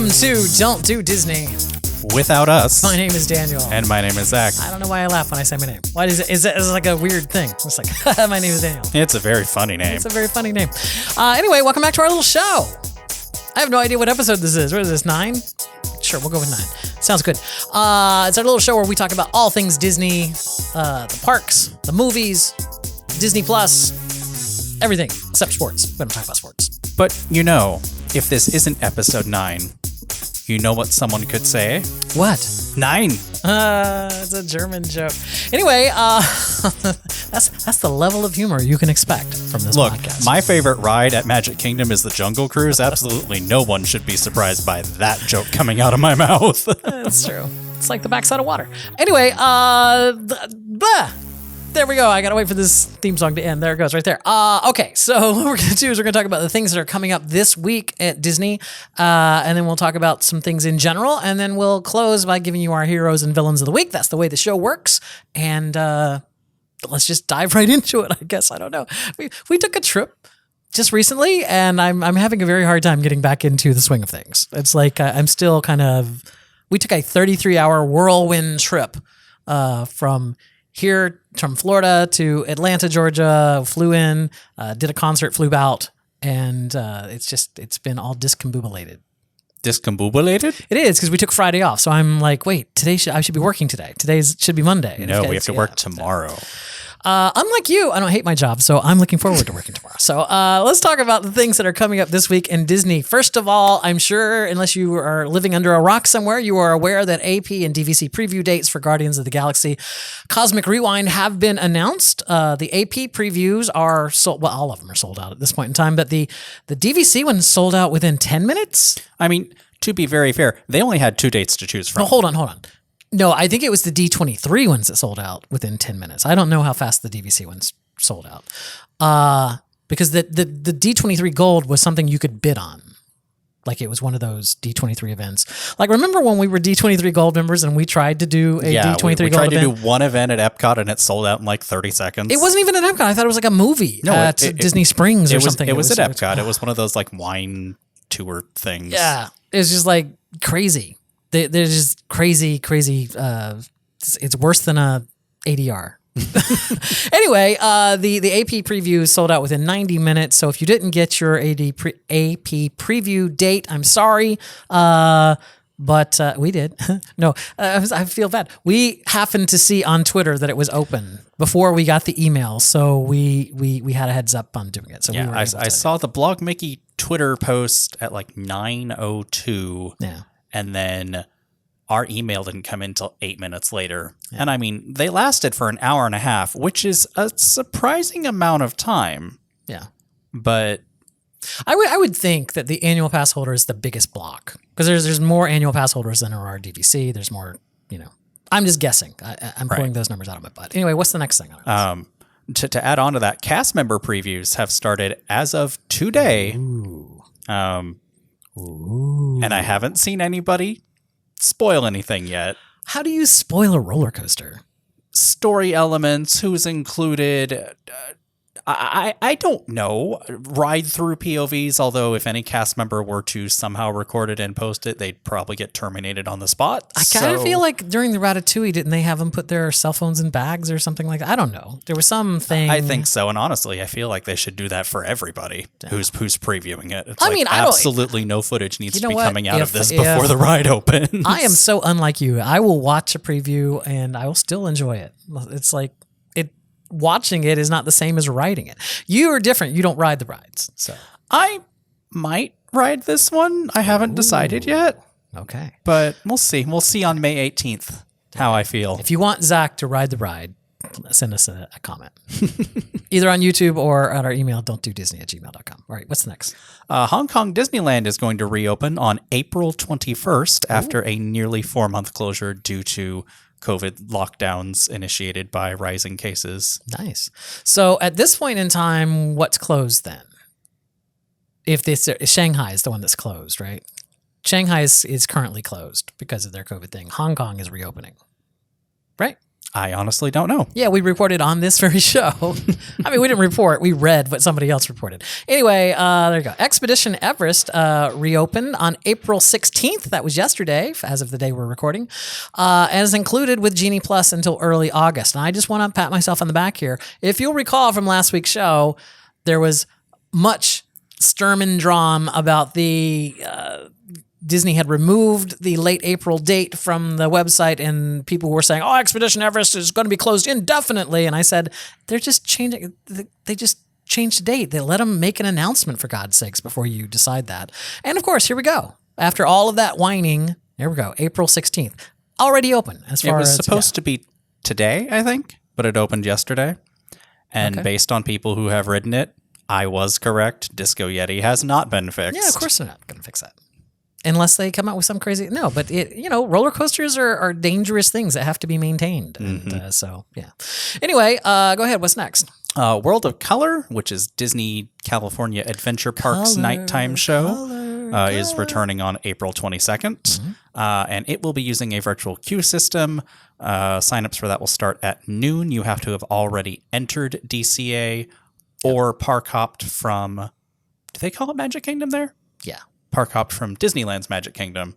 Welcome to Don't Do Disney. Without us. My name is Daniel. And my name is Zach. I don't know why I laugh when I say my name. Why is it? Is it like a weird thing? It's like, my name is Daniel. It's a very funny name. It's a very funny name. Anyway, welcome back to our little show. I have no idea what episode this is. What is this, 9? Sure, we'll go with 9. Sounds good. It's our little show where we talk about all things Disney, the parks, the movies, Disney Plus, everything except sports. We don't talk about sports. But you know, if this isn't episode 9, you know what someone could say? What? 9. It's a German joke. Anyway, that's the level of humor you can expect from this podcast. My favorite ride at Magic Kingdom is the Jungle Cruise. Absolutely no one should be surprised by that joke coming out of my mouth. That's true. It's like the backside of water. Anyway, there we go. I gotta wait for this theme song to end. There it goes, right there. Okay, so what we're gonna do is we're gonna talk about the things that are coming up this week at Disney, and then we'll talk about some things in general, and then we'll close by giving you our heroes and villains of the week. That's the way the show works, and let's just dive right into it. I guess I don't know. We took a trip just recently, and I'm having a very hard time getting back into the swing of things. It's like I'm still kind of. We took a 33-hour whirlwind trip from Florida to Atlanta, Georgia, flew in, did a concert, flew out, and it's been all discombobulated. Discombobulated? It is, because we took Friday off. So I'm like, wait, I should be working today. Should be Monday. No, we have to work tomorrow. Unlike you, I don't hate my job, so I'm looking forward to working tomorrow. So let's talk about the things that are coming up this week in Disney. First of all, I'm sure, unless you are living under a rock somewhere, you are aware that AP and DVC preview dates for Guardians of the Galaxy Cosmic Rewind have been announced. The AP previews are sold, well, all of them are sold out at this point in time, but the DVC one sold out within 10 minutes. I mean, to be very fair, they only had 2 dates to choose from. No, hold on. No, I think it was the D23 ones that sold out within 10 minutes. I don't know how fast the DVC ones sold out. Because the D23 Gold was something you could bid on. Like it was one of those D23 events. Like remember when we were D23 Gold members and we tried to do a D23 Gold event? We tried to do one event at Epcot and it sold out in like 30 seconds. It wasn't even at Epcot. I thought it was like a movie at Disney Springs or something. It was at Epcot. It was one of those like wine tour things. Yeah. It was just like crazy. They're just crazy. It's worse than a ADR. Anyway, the AP preview sold out within 90 minutes. So if you didn't get your AP preview date, I'm sorry. But we did. No, I feel bad. We happened to see on Twitter that it was open before we got the email. So we had a heads up on doing it. So yeah, I saw the Blog Mickey Twitter post at like 9:02. Yeah. And then our email didn't come in until 8 minutes later. Yeah. And I mean, they lasted for an hour and a half, which is a surprising amount of time. Yeah. But I would think that the annual pass holder is the biggest block because there's more annual pass holders than there are DVC. There's more, I'm just guessing. I'm pulling those numbers out of my butt. Anyway, what's the next thing on this? To add on to that, cast member previews have started as of today. Ooh. Ooh. And I haven't seen anybody spoil anything yet. How do you spoil a roller coaster? Story elements, who's included. I don't know. Ride through POVs, although if any cast member were to somehow record it and post it, they'd probably get terminated on the spot. I kind of feel like during the Ratatouille, didn't they have them put their cell phones in bags or something like that? I don't know. There was something. I think so. And honestly, I feel like they should do that for everybody who's previewing it. It's absolutely no footage needs to be coming out of this before the ride opens. I am so unlike you. I will watch a preview and I will still enjoy it. It's like, watching it is not the same as riding it. You are different. You don't ride the rides. So I might ride this one. I haven't decided yet. Okay. But we'll see. We'll see on May 18th how I feel. If you want Zach to ride the ride, send us a comment. Either on YouTube or at our email, don'tdodisney@gmail.com. All right, what's next? Hong Kong Disneyland is going to reopen on April 21st after a nearly 4-month closure due to COVID lockdowns initiated by rising cases. Nice. So at this point in time, what's closed then? If this Shanghai is the one that's closed, right? Shanghai is currently closed because of their COVID thing. Hong Kong is reopening, right? I honestly don't know. Yeah, we reported on this very show. I mean, we didn't report. We read what somebody else reported. Anyway, there you go. Expedition Everest reopened on April 16th. That was yesterday, as of the day we're recording, and is included with Genie Plus until early August. And I just want to pat myself on the back here. If you'll recall from last week's show, there was much sturm and dram about the... Disney had removed the late April date from the website, and people were saying, "Oh, Expedition Everest is going to be closed indefinitely." And I said, "They're just changing. They just changed the date. They let them make an announcement, for God's sakes, before you decide that." And of course, here we go. After all of that whining, here we go. April 16th, already open. As far as it was supposed to be today, I think, but it opened yesterday. And based on people who have ridden it, I was correct. Disco Yeti has not been fixed. Yeah, of course they're not going to fix that. Unless they come out with some crazy... No, but roller coasters are dangerous things that have to be maintained. And, so, yeah. Anyway, go ahead. What's next? World of Color, which is Disney California Adventure Park's nighttime show, is returning on April 22nd. And it will be using a virtual queue system. Signups for that will start at noon. You have to have already entered DCA or park hopped from... Do they call it Magic Kingdom there? Yeah. Park hopped from Disneyland's Magic Kingdom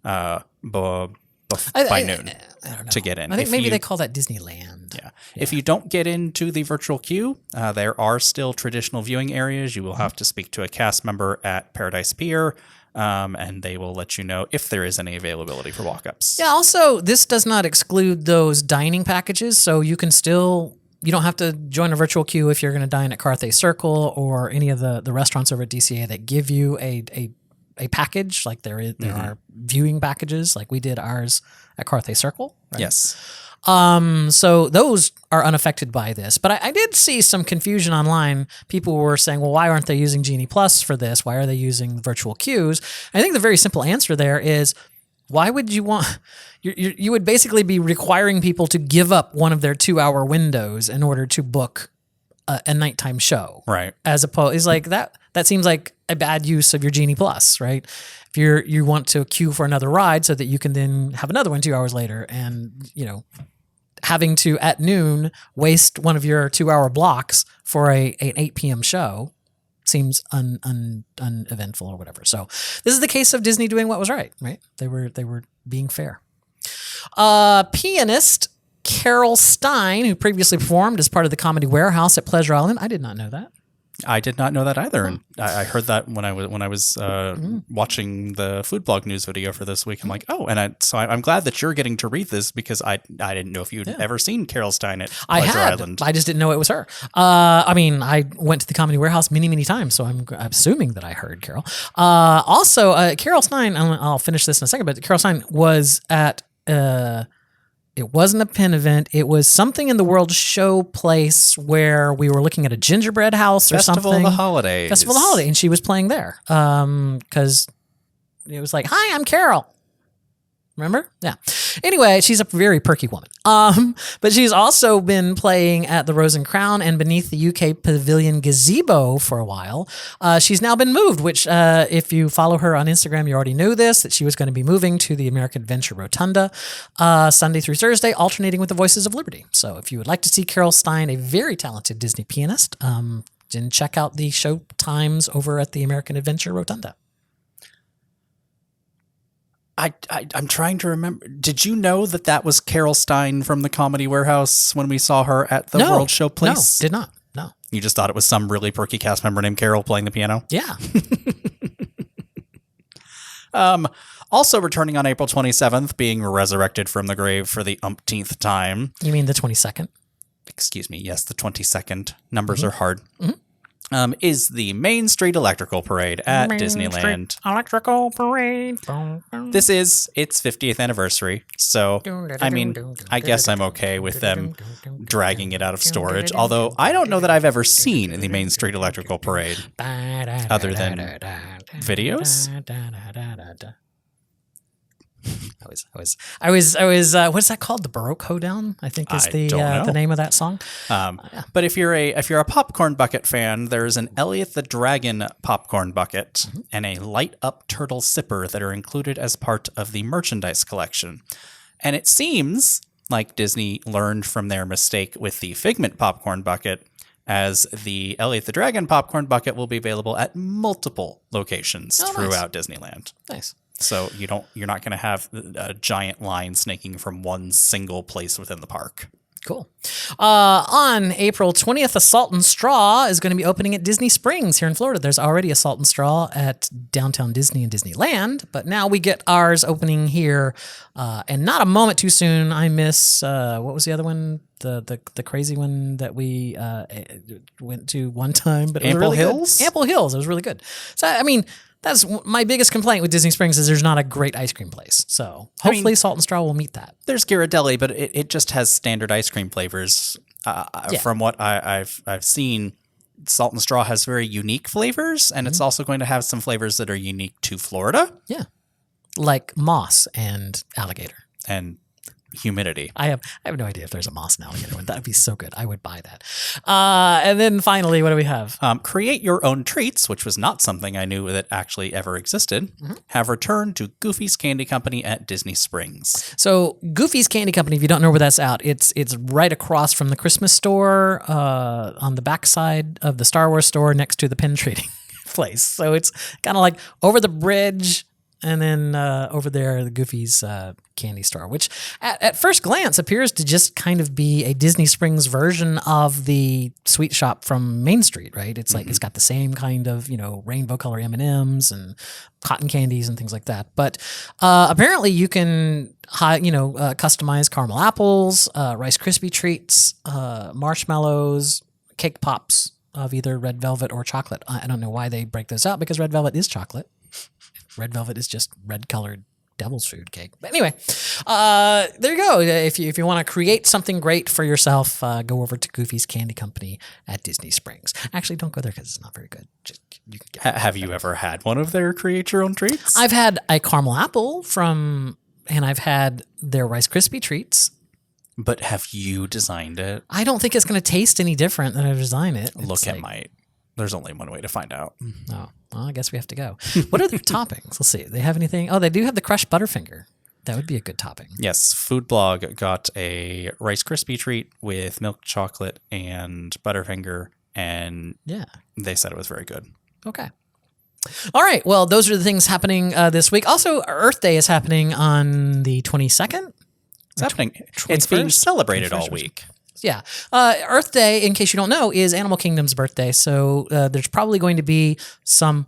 by noon I don't know. to get in. I think maybe they call that Disneyland. Yeah. If you don't get into the virtual queue, there are still traditional viewing areas. You will have to speak to a cast member at Paradise Pier, and they will let you know if there is any availability for walk-ups. Yeah, also, this does not exclude those dining packages, so you can still... You don't have to join a virtual queue if you're going to dine at Carthay Circle or any of the restaurants over at DCA that give you a package. Like there are viewing packages, like we did ours at Carthay Circle. Right? Yes. So those are unaffected by this. But I did see some confusion online. People were saying, well, why aren't they using Genie Plus for this? Why are they using virtual queues? I think the very simple answer there is, why would you want... You would basically be requiring people to give up one of their 2-hour windows in order to book a nighttime show. Right. As opposed... It's like that seems like a bad use of your Genie Plus, right? If you want to queue for another ride so that you can then have another one 2 hours later, and having to at noon waste one of your 2-hour blocks for an 8 p.m. show seems uneventful or whatever. So this is the case of Disney doing what was right? They were being fair. Pianist Carol Stein, who previously performed as part of the Comedy Warehouse at Pleasure Island. I did not know that. I did not know that either, and I heard that when I was watching the Food Blog news video for this week. I'm like, oh, and I'm glad that you're getting to read this, because I didn't know if you'd ever seen Carol Stein at Pleasure Island. I just didn't know it was her. I mean, I went to the Comedy Warehouse many times, so I'm assuming that I heard Carol. Also, Carol Stein. I'll finish this in a second, but Carol Stein was at. It wasn't a pin event. It was something in the World Show place where we were looking at a gingerbread house or something. Festival of the Holidays. Festival of the Holiday, and she was playing there. Because it was like, "Hi, I'm Carol." Remember? Yeah. Anyway, she's a very perky woman. But she's also been playing at the Rose and Crown and beneath the UK Pavilion gazebo for a while. She's now been moved, which if you follow her on Instagram, you already knew this, that she was going to be moving to the American Adventure Rotunda Sunday through Thursday, alternating with the Voices of Liberty. So if you would like to see Carol Stein, a very talented Disney pianist, then check out the show times over at the American Adventure Rotunda. I'm trying to remember. Did you know that was Carol Stein from the Comedy Warehouse when we saw her at the World Show place? No, did not. No. You just thought it was some really perky cast member named Carol playing the piano? Yeah. Also returning on April 27th, being resurrected from the grave for the umpteenth time. You mean the 22nd? Excuse me. Yes, the 22nd. Numbers are hard. Is the Main Street Electrical Parade at Disneyland. Street Electrical Parade. This is its 50th anniversary, so, I mean, I guess I'm okay with them dragging it out of storage, although I don't know that I've ever seen the Main Street Electrical Parade other than videos. I was what's that called? The Baroque Hoedown, I think is the name of that song. But if you're a popcorn bucket fan, there's an Elliot the Dragon popcorn bucket and a light up turtle sipper that are included as part of the merchandise collection. And it seems like Disney learned from their mistake with the Figment popcorn bucket, as the Elliot the Dragon popcorn bucket will be available at multiple locations throughout Disneyland. Nice. So you're not going to have a giant line snaking from one single place within the park. Cool. On April 20th, a Salt and Straw is going to be opening at Disney Springs here in Florida. There's already a Salt and Straw at Downtown Disney and Disneyland, but now we get ours opening here, and not a moment too soon. I miss, what was the other one? The crazy one that we went to one time, but it was Ample really Hills? good. Ample Hills. It was really good. So, I mean, that's my biggest complaint with Disney Springs is there's not a great ice cream place. So hopefully Salt and Straw will meet that. There's Guardedly, but it just has standard ice cream flavors. From what I've seen, Salt and Straw has very unique flavors, and it's also going to have some flavors that are unique to Florida. Yeah. Like moss and alligator. And humidity. I have no idea if there's a moss and alligator one. That would be so good. I would buy that. And then finally, what do we have? Create Your Own Treats, which was not something I knew that actually ever existed, have returned to Goofy's Candy Company at Disney Springs. So Goofy's Candy Company, if you don't know where that's out, it's right across from the Christmas store on the backside of the Star Wars store next to the pin trading place. So it's kind of like over the bridge and then over there, the Goofy's candy store, which at first glance appears to just kind of be a Disney Springs version of the sweet shop from Main Street, right? It's like it's got the same kind of, rainbow color M&Ms and cotton candies and things like that. But apparently you can, customize caramel apples, Rice Krispie treats, marshmallows, cake pops of either red velvet or chocolate. I don't know why they break those out because red velvet is chocolate. Red velvet is just red-colored devil's food cake. But anyway, there you go. If you want to create something great for yourself, go over to Goofy's Candy Company at Disney Springs. Actually, don't go there because it's not very good. You can get Have you ever had one of their Create Your Own Treats? I've had a caramel apple and I've had their Rice Krispie treats. But have you designed it? I don't think it's going to taste any different than I design it. There's only one way to find out. Oh, well, I guess we have to go. What are their toppings? Let's see. They have anything? Oh, they do have the crushed Butterfinger. That would be a good topping. Yes, Food Blog got a Rice Krispie treat with milk chocolate and Butterfinger, and they said it was very good. Okay. All right. Well, those are the things happening this week. Also, Earth Day is happening on the 22nd. It's happening. It's being celebrated all week. Yeah. Earth Day, in case you don't know, is Animal Kingdom's birthday. So there's probably going to be some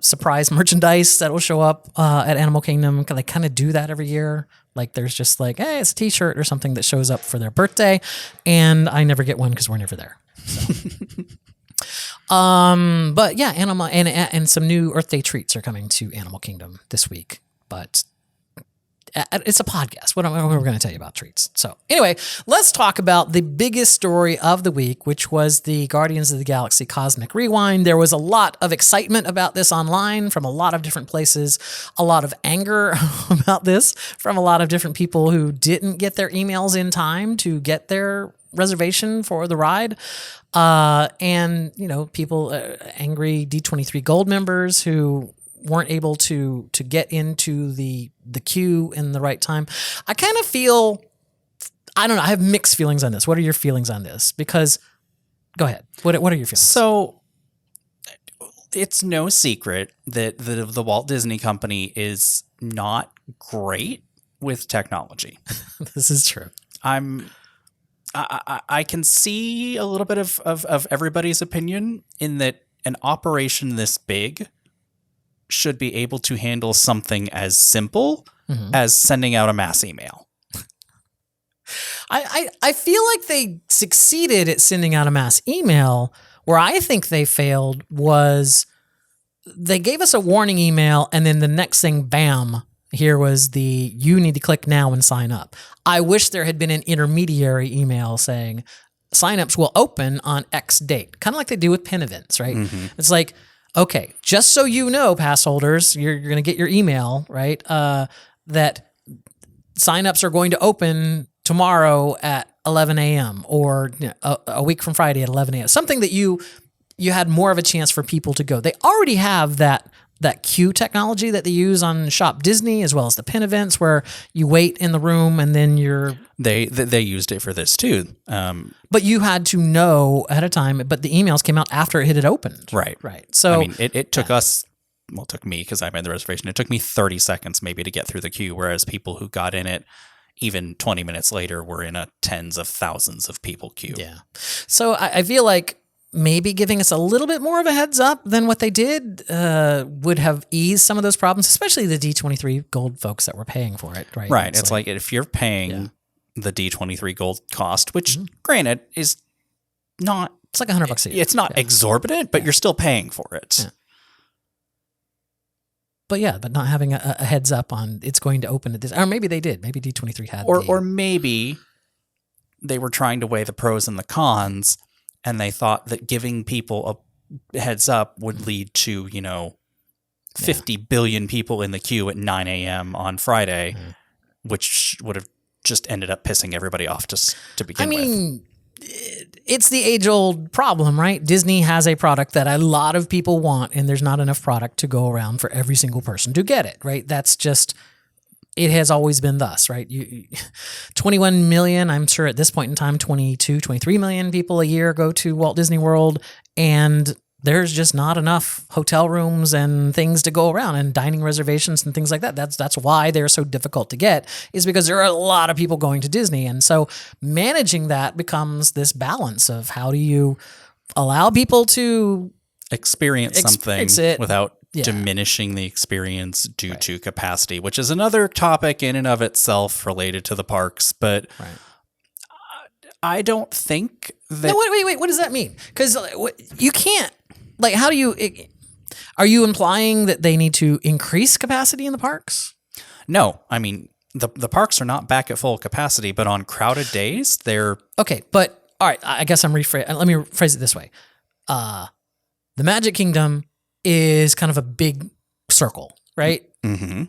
surprise merchandise that will show up at Animal Kingdom. They kind of do that every year. Like there's just like, hey, it's a t-shirt or something that shows up for their birthday. And I never get one because we're never there. So. But yeah, animal and some new Earth Day treats are coming to Animal Kingdom this week. But it's a podcast. What are we going to tell you about treats? So anyway, let's talk about the biggest story of the week, which was the Guardians of the Galaxy Cosmic Rewind. There was a lot of excitement about this online from a lot of different places, a lot of anger about this from a lot of different people who didn't get their emails in time to get their reservation for the ride. And, people, angry D23 Gold members who weren't able to get into the queue in the right time. I kind of feel, I don't know, I have mixed feelings on this. What are your feelings on this? Because, go ahead. What are your feelings? So, it's no secret that the Walt Disney Company is not great with technology. This is true. I can see a little bit of everybody's opinion in that an operation this big should be able to handle something as simple as sending out a mass email. I feel like they succeeded at sending out a mass email. Where I think they failed was they gave us a warning email and then the next thing, bam, here was you need to click now and sign up. I wish there had been an intermediary email saying signups will open on X date, kind of like they do with pin events, right? It's like, okay, just so you know, pass holders, you're going to get your email, right? That signups are going to open tomorrow at 11 a.m. or a week from Friday at 11 a.m. Something that you had more of a chance for people to go. They already have that that queue technology that they use on Shop Disney, as well as the pin events where you wait in the room and then you're... They used it for this too. But you had to know ahead of time, but the emails came out after it had opened. Right. So I mean, it took us, well, it took me because I made the reservation. It took me 30 seconds maybe to get through the queue, whereas people who got in it even 20 minutes later were in a tens of thousands of people queue. Yeah. So I feel like maybe giving us a little bit more of a heads up than what they did would have eased some of those problems, especially the D23 Gold folks that were paying for it, right? Right. It's like if you're paying the D23 Gold cost, which granted is not... It's like $100 a year. It's not exorbitant, but you're still paying for it. Yeah. But not having a heads up on it's going to open at this, or maybe they did. Maybe D23 had, or maybe they were trying to weigh the pros and the cons, and they thought that giving people a heads up would lead to 50 billion people in the queue at 9 a.m. on Friday, which would have just ended up pissing everybody off to begin with. It's the age-old problem, right? Disney has a product that a lot of people want, and there's not enough product to go around for every single person to get it, right? That's just, it has always been thus, right? 21 million, I'm sure at this point in time, 22, 23 million people a year go to Walt Disney World, and there's just not enough hotel rooms and things to go around and dining reservations and things like that. That's why they're so difficult to get, is because there are a lot of people going to Disney. And so managing that becomes this balance of how do you allow people to experience something without diminishing the experience due to capacity, which is another topic in and of itself related to the parks. But I don't think that... No, wait. What does that mean? Because you can't... Like, how do you... Are you implying that they need to increase capacity in the parks? No. I mean, the parks are not back at full capacity, but on crowded days, they're... Okay, but... All right, I guess let me rephrase it this way. The Magic Kingdom is kind of a big circle, right? Mm-hmm.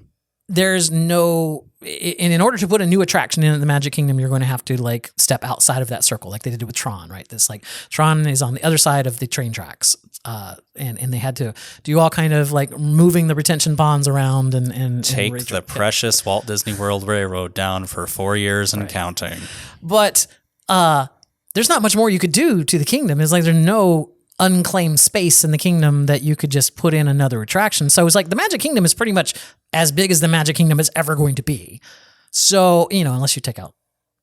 There's no... And in order to put a new attraction in the Magic Kingdom, you're going to have to like step outside of that circle, like they did with Tron, right? This like Tron is on the other side of the train tracks, and they had to do all kind of like moving the retention ponds around and take the precious Walt Disney World Railroad down for 4 years and counting. But there's not much more you could do to the kingdom. It's like there's no unclaimed space in the kingdom that you could just put in another attraction. So it's like the Magic Kingdom is pretty much as big as the Magic Kingdom is ever going to be. So, unless you take out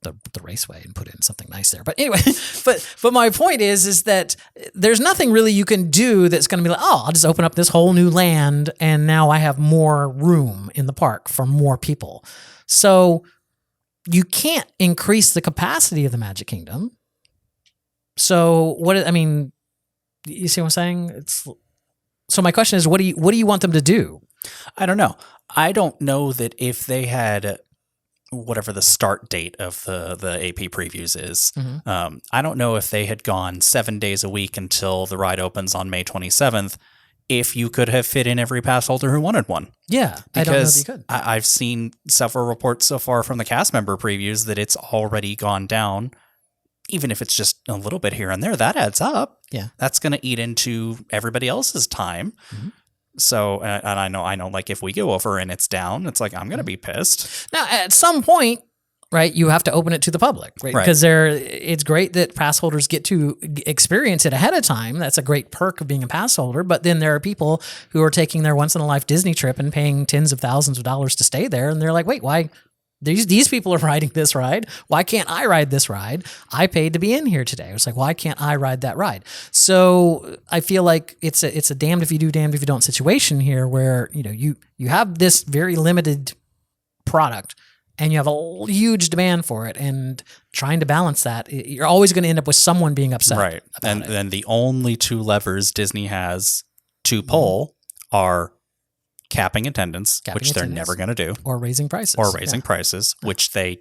the raceway and put in something nice there. But anyway, but my point is that there's nothing really you can do that's going to be like, oh, I'll just open up this whole new land and now I have more room in the park for more people. So you can't increase the capacity of the Magic Kingdom. So you see what I'm saying? So my question is, what do you want them to do? I don't know. I don't know that if they had whatever the start date of the AP previews is, I don't know if they had gone 7 days a week until the ride opens on May 27th, if you could have fit in every pass holder who wanted one. Yeah, because I don't know that you could. I've seen several reports so far from the cast member previews that it's already gone down. Even if it's just a little bit here and there, that adds up. Yeah. That's going to eat into everybody else's time. Mm-hmm. So, and I know, like if we go over and it's down, it's like, I'm going to be pissed. Now, at some point, right, you have to open it to the public, right? Because it's great that pass holders get to experience it ahead of time. That's a great perk of being a pass holder. But then there are people who are taking their once in a life Disney trip and paying tens of thousands of dollars to stay there. And they're like, wait, why? These people are riding this ride. Why can't I ride this ride? I paid to be in here today. It's like, why can't I ride that ride? So I feel like it's a damned if you do, damned if you don't situation here, where you have this very limited product and you have a huge demand for it, and trying to balance that, you're always going to end up with someone being upset. Right, and then the only two levers Disney has to pull are capping attendance, which they're never going to do. Or raising prices. Which they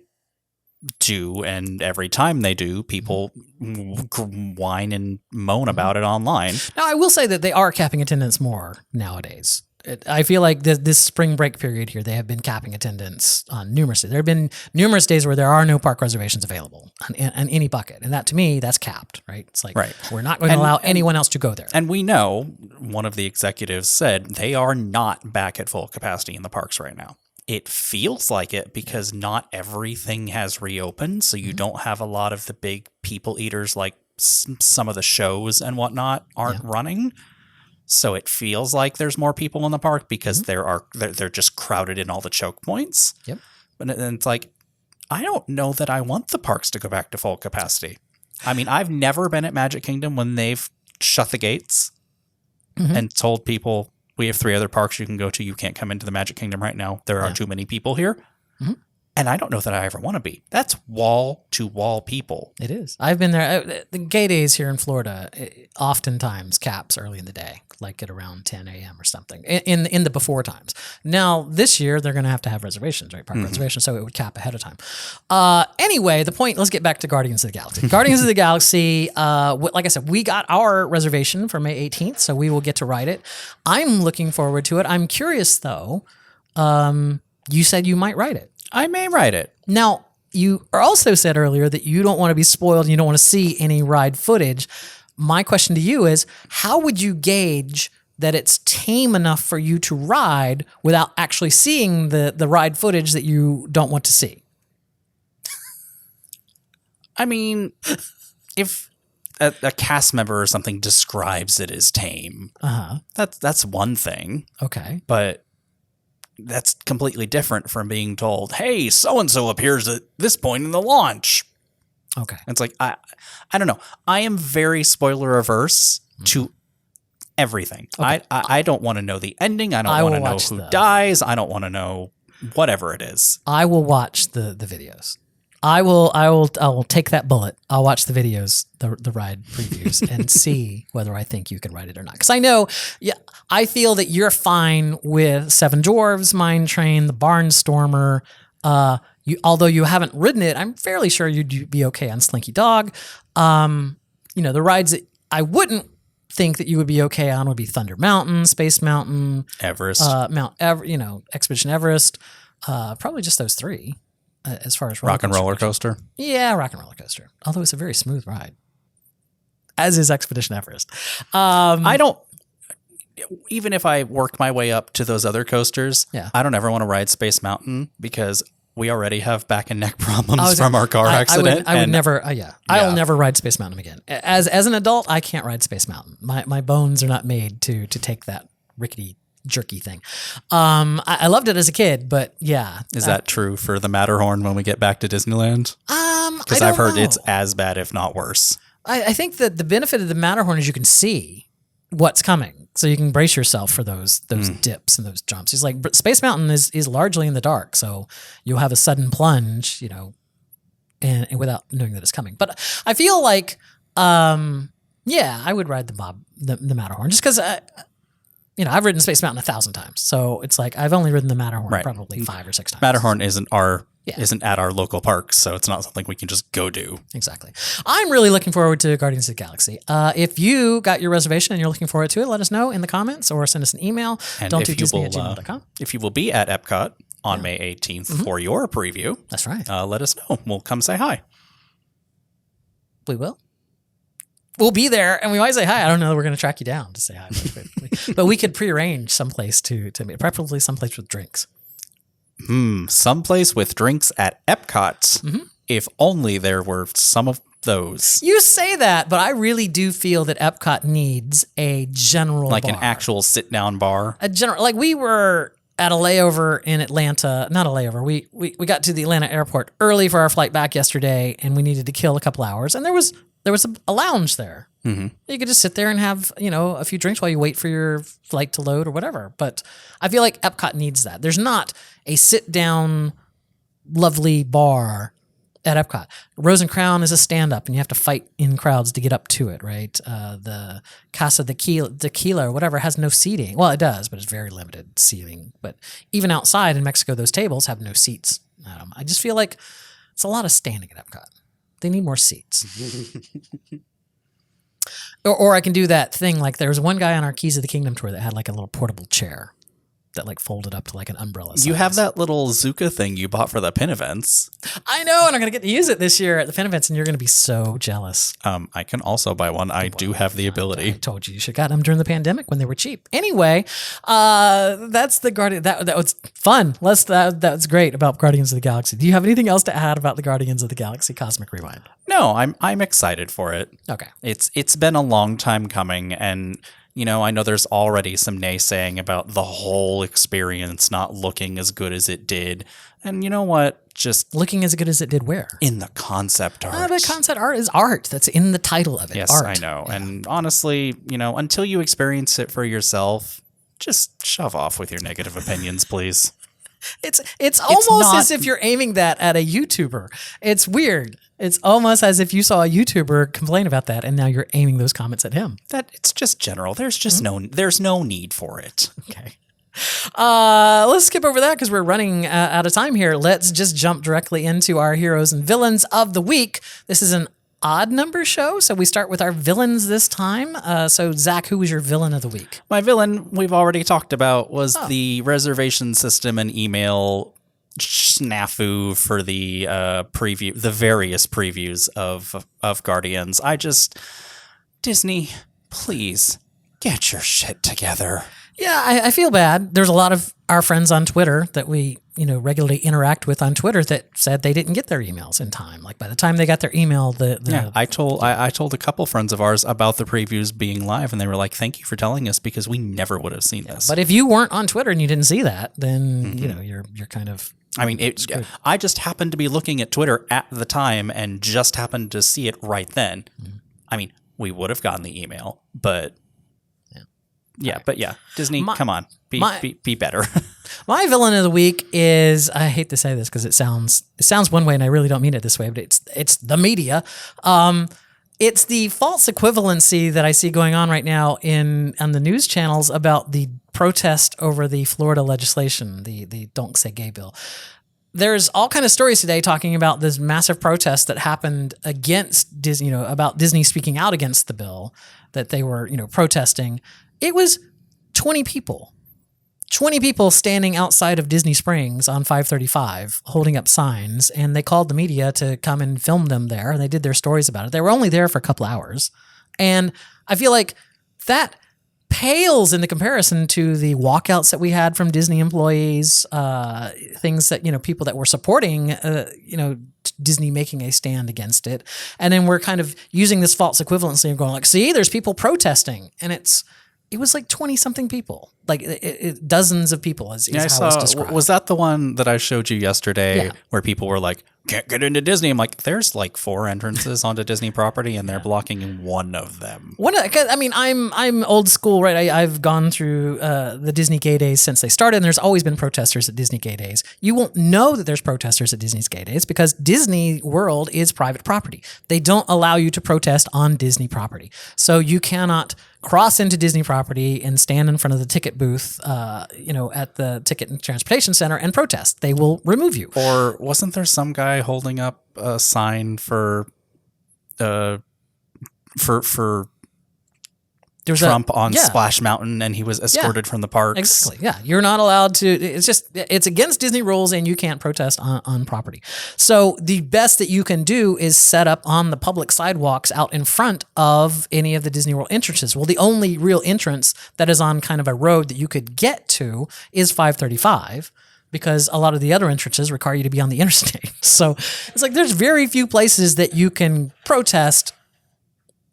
do. And every time they do, people whine and moan about it online. Now, I will say that they are capping attendance more nowadays. I feel like this spring break period here, they have been capping attendance on numerous days. There have been numerous days where there are no park reservations available on any bucket. And that, to me, that's capped, right? It's like, we're not going to allow anyone else to go there. And we know, one of the executives said, they are not back at full capacity in the parks right now. It feels like it because not everything has reopened. So you don't have a lot of the big people eaters like some of the shows and whatnot aren't running. So it feels like there's more people in the park because they're just crowded in all the choke points. Yep. But it's like, I don't know that I want the parks to go back to full capacity. I mean, I've never been at Magic Kingdom when they've shut the gates and told people, we have 3 other parks you can go to. You can't come into the Magic Kingdom right now. There are too many people here. And I don't know that I ever want to be. That's wall-to-wall people. It is. I've been there. The gay days here in Florida oftentimes caps early in the day, like at around 10 a.m. or something, in the before times. Now, this year, they're going to have reservations, right? Park reservations, so it would cap ahead of time. Anyway, the point, let's get back to Guardians of the Galaxy. Guardians of the Galaxy, like I said, we got our reservation for May 18th, so we will get to ride it. I'm looking forward to it. I'm curious, though. You said you might ride it. I may ride it. Now, you also said earlier that you don't want to be spoiled and you don't want to see any ride footage. My question to you is, how would you gauge that it's tame enough for you to ride without actually seeing the ride footage that you don't want to see? I mean, if a cast member or something describes it as tame, that's one thing. Okay. But that's completely different from being told, hey, so-and-so appears at this point in the launch. Okay. It's like, I don't know. I am very spoiler averse to everything. Okay. I don't want to know the ending. I don't want to know who dies. I don't want to know whatever it is. I will watch the videos. I will take that bullet. I'll watch the videos, the ride previews, and see whether I think you can ride it or not. Because I know, I feel that you're fine with Seven Dwarves, Mine Train, the Barnstormer. Although you haven't ridden it, I'm fairly sure you'd be okay on Slinky Dog. The rides that I wouldn't think that you would be okay on would be Thunder Mountain, Space Mountain, Everest, Expedition Everest. Probably just those 3. As far as Rock and Roller Coaster. Yeah, Rock and Roller Coaster. Although it's a very smooth ride, as is Expedition Everest. I don't, even if I work my way up to those other coasters, I don't ever want to ride Space Mountain because we already have back and neck problems from our car accident. I would never, I'll never ride Space Mountain again. As an adult, I can't ride Space Mountain. My bones are not made to take that rickety jerky thing. I loved it as a kid, but yeah. Is that true for the Matterhorn when we get back to Disneyland? Because I've heard it's as bad, if not worse. I think that the benefit of the Matterhorn is you can see what's coming, so you can brace yourself for those dips and those jumps. It's like Space Mountain is largely in the dark, so you'll have a sudden plunge, and without knowing that it's coming. But I feel like, I would ride the Matterhorn just because. I've ridden Space Mountain 1,000 times, so it's like I've only ridden the Matterhorn probably 5 or 6 times. Matterhorn isn't at our local parks, so it's not something we can just go do. Exactly. I'm really looking forward to Guardians of the Galaxy. If you got your reservation and you're looking forward to it, let us know in the comments or send us an email. And don't@gmail.com. If you will be at Epcot on May 18th for your preview, that's right. Let us know. We'll come say hi. We will. We'll be there, and we might say hi. I don't know that we're going to track you down to say hi, but we could prearrange someplace to meet, preferably someplace with drinks. Someplace with drinks at Epcot. If only there were some of those. You say that, but I really do feel that Epcot needs a general bar. An actual sit-down bar. We were at a layover in Atlanta. Not a layover. We got to the Atlanta airport early for our flight back yesterday, and we needed to kill a couple hours, and there was a lounge there. You could just sit there and have, a few drinks while you wait for your flight to load or whatever. But I feel like Epcot needs that. There's not a sit-down, lovely bar at Epcot. Rose and Crown is a stand-up, and you have to fight in crowds to get up to it, right? The Casa Tequila or whatever has no seating. Well, it does, but it's very limited seating. But even outside in Mexico, those tables have no seats. I just feel like it's a lot of standing at Epcot. They need more seats. Or I can do that thing, like there was one guy on our Keys of the Kingdom tour that had like a little portable chair. that like folded up to like an umbrella size. You have that little Zuka thing you bought for the pin events. I know, and I'm going to get to use it this year at the pin events, and you're going to be so jealous. I can also buy one. I do have the ability. I told you should have gotten them during the pandemic when they were cheap. Anyway, that's the Guardian. That was fun. That's great about Guardians of the Galaxy. Do you have anything else to add about the Guardians of the Galaxy Cosmic Rewind? No, I'm excited for it. Okay. It's been a long time coming, and I know there's already some naysaying about the whole experience not looking as good as it did. And you know what? Just looking as good as it did where? In the concept art. But concept art is art. That's in the title of it. Yes, art. I know. Yeah. And honestly, until you experience it for yourself, just shove off with your negative opinions, please. It's almost as if you're aiming that at a YouTuber. It's weird. It's almost as if you saw a YouTuber complain about that, and now you're aiming those comments at him. That it's just general. There's just there's no need for it. Okay. Let's skip over that because we're running out of time here. Let's just jump directly into our heroes and villains of the week. This is an odd number show, so we start with our villains this time. So Zach, who was your villain of the week? My villain, we've already talked about, was the reservation system and email snafu for the the various previews of Guardians. Disney, please get your shit together. Yeah, I feel bad. There's a lot of our friends on Twitter that we, regularly interact with on Twitter that said they didn't get their emails in time. Like by the time they got their email, I told a couple friends of ours about the previews being live, and they were like, "Thank you for telling us because we never would have seen this." But if you weren't on Twitter and you didn't see that, then you're kind of. I mean, I just happened to be looking at Twitter at the time and just happened to see it right then. Mm-hmm. I mean, we would have gotten the email, but. Yeah, but Disney, come on, be better. My villain of the week is, I hate to say this because it sounds one way and I really don't mean it this way, but it's the media. It's the false equivalency that I see going on right now on the news channels about the protest over the Florida legislation, the Don't Say Gay bill. There's all kind of stories today talking about this massive protest that happened against Disney, about Disney speaking out against the bill, that they were, protesting. It was 20 people standing outside of Disney Springs on 535 holding up signs, and they called the media to come and film them there, and they did their stories about it. They were only there for a couple hours, and I feel like that pales in the comparison to the walkouts that we had from Disney employees, things that, people that were supporting, Disney making a stand against it. And then we're kind of using this false equivalency and going like, see, there's people protesting, and it was like 20 something people, like dozens of people is how it's described. Was that the one that I showed you yesterday where people were like, can't get into Disney? I'm like, there's like 4 entrances onto Disney property and they're blocking one of them. I'm old school, right? I've gone through the Disney Gay Days since they started, and there's always been protesters at Disney Gay Days. You won't know that there's protesters at Disney's Gay Days because Disney World is private property. They don't allow you to protest on Disney property. So you cannot cross into Disney property and stand in front of the ticket booth, at the Ticket and Transportation Center and protest. They will remove you. Or wasn't there some guy holding up a sign for Trump on Splash Mountain, and he was escorted from the parks? Exactly. Yeah, you're not allowed to. It's against Disney rules, and you can't protest on property. So the best that you can do is set up on the public sidewalks out in front of any of the Disney World entrances. Well, the only real entrance that is on kind of a road that you could get to is 535. Because a lot of the other entrances require you to be on the interstate. So it's like there's very few places that you can protest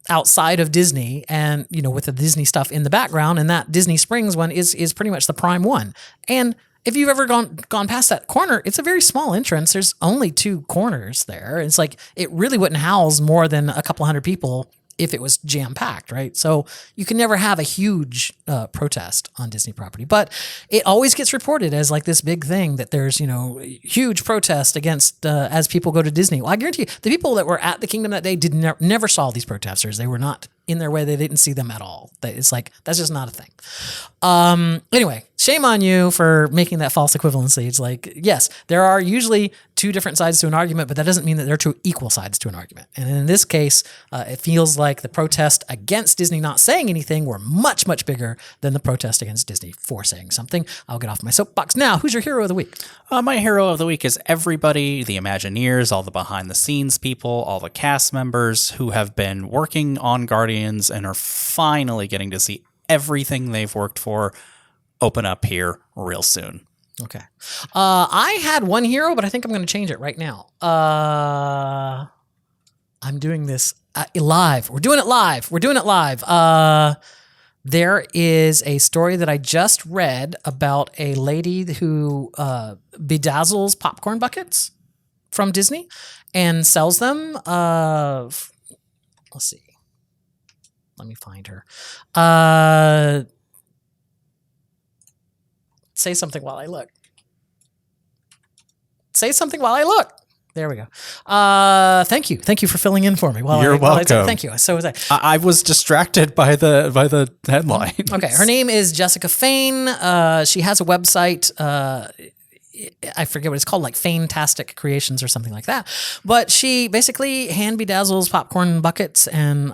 outside of Disney and, with the Disney stuff in the background. And that Disney Springs one is pretty much the prime one. And if you've ever gone past that corner, it's a very small entrance. There's only 2 corners there. It's like it really wouldn't house more than a couple hundred people if it was jam-packed, right? So you can never have a huge protest on Disney property. But it always gets reported as like this big thing that there's, huge protest against as people go to Disney. Well, I guarantee you, the people that were at the Kingdom that day never saw these protesters. They were not in their way. They didn't see them at all. It's like, that's just not a thing. Anyway, shame on you for making that false equivalency. It's like, yes, there are usually two different sides to an argument, but that doesn't mean that they're two equal sides to an argument. And in this case, it feels like the protest against Disney not saying anything were much, much bigger than the protest against Disney for saying something. I'll get off my soapbox now. Who's your hero of the week? My hero of the week is everybody, the Imagineers, all the behind-the-scenes people, all the cast members who have been working on Guardians and are finally getting to see everything they've worked for open up here real soon. Okay. I had one hero, but I think I'm going to change it right now. I'm doing this live. We're doing it live. There is a story that I just read about a lady who bedazzles popcorn buckets from Disney and sells them. Let's see. Let me find her. Say something while I look. There we go. Thank you. Thank you for filling in for me. You're welcome. Thank you. So was I was distracted by the headline. Okay. Her name is Jessica Fain. She has a website. I forget what it's called, like Fantastic Creations or something like that. But she basically hand bedazzles popcorn buckets and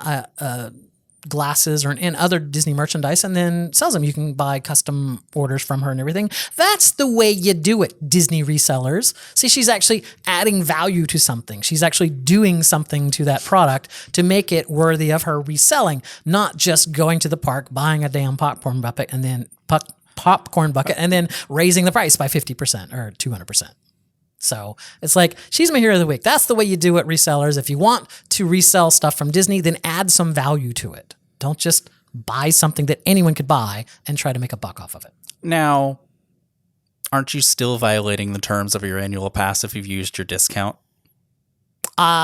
glasses and other Disney merchandise and then sells them. You can buy custom orders from her and everything. That's the way you do it, Disney resellers. See, she's actually adding value to something. She's actually doing something to that product to make it worthy of her reselling, not just going to the park, buying a damn popcorn bucket and then raising the price by 50% or 200%. So it's like, she's my hero of the week. That's the way you do it, resellers. If you want to resell stuff from Disney, then add some value to it. Don't just buy something that anyone could buy and try to make a buck off of it. Now, aren't you still violating the terms of your annual pass if you've used your discount?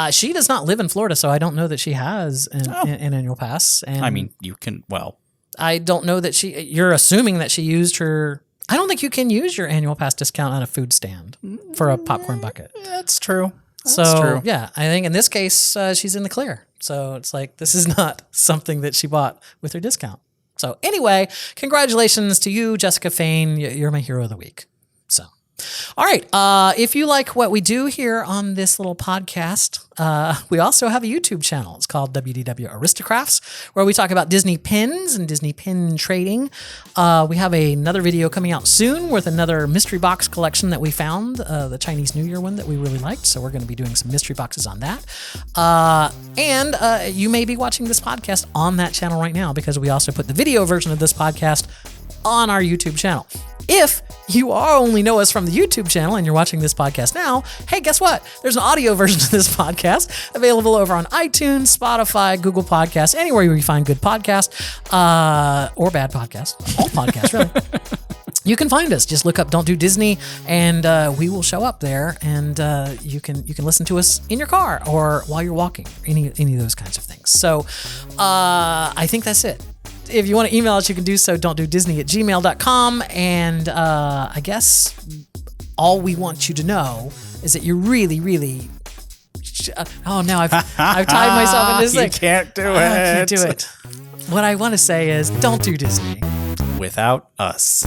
She does not live in Florida, so I don't know that she has an annual pass. And I mean, you can, I don't know that you're assuming that she used her... I don't think you can use your annual pass discount on a food stand for a popcorn bucket. That's true. Yeah, I think in this case, she's in the clear. So it's like, this is not something that she bought with her discount. So anyway, congratulations to you, Jessica Fain. You're my hero of the week. So, all right. If you like what we do here on this little podcast, we also have a YouTube channel. It's called WDW Aristocrats, where we talk about Disney pins and Disney pin trading. We have another video coming out soon with another mystery box collection that we found, the Chinese New Year one that we really liked. So we're going to be doing some mystery boxes on that. And you may be watching this podcast on that channel right now because we also put the video version of this podcast on our YouTube channel. If you only know us from the YouTube channel and you're watching this podcast now, hey, guess what? There's an audio version of this podcast available over on iTunes, Spotify, Google Podcasts, anywhere you find good podcasts or bad podcasts, all podcasts, really. You can find us. Just look up Don't Do Disney, and we will show up there, and you can listen to us in your car or while you're walking, any of those kinds of things. So I think that's it. If you want to email us, you can do so, don'tdodisney@gmail.com. And I guess all we want you to know is that you're really, really... now I've tied myself into this thing. You can't do it. I can't do it. What I want to say is, don't do Disney without us.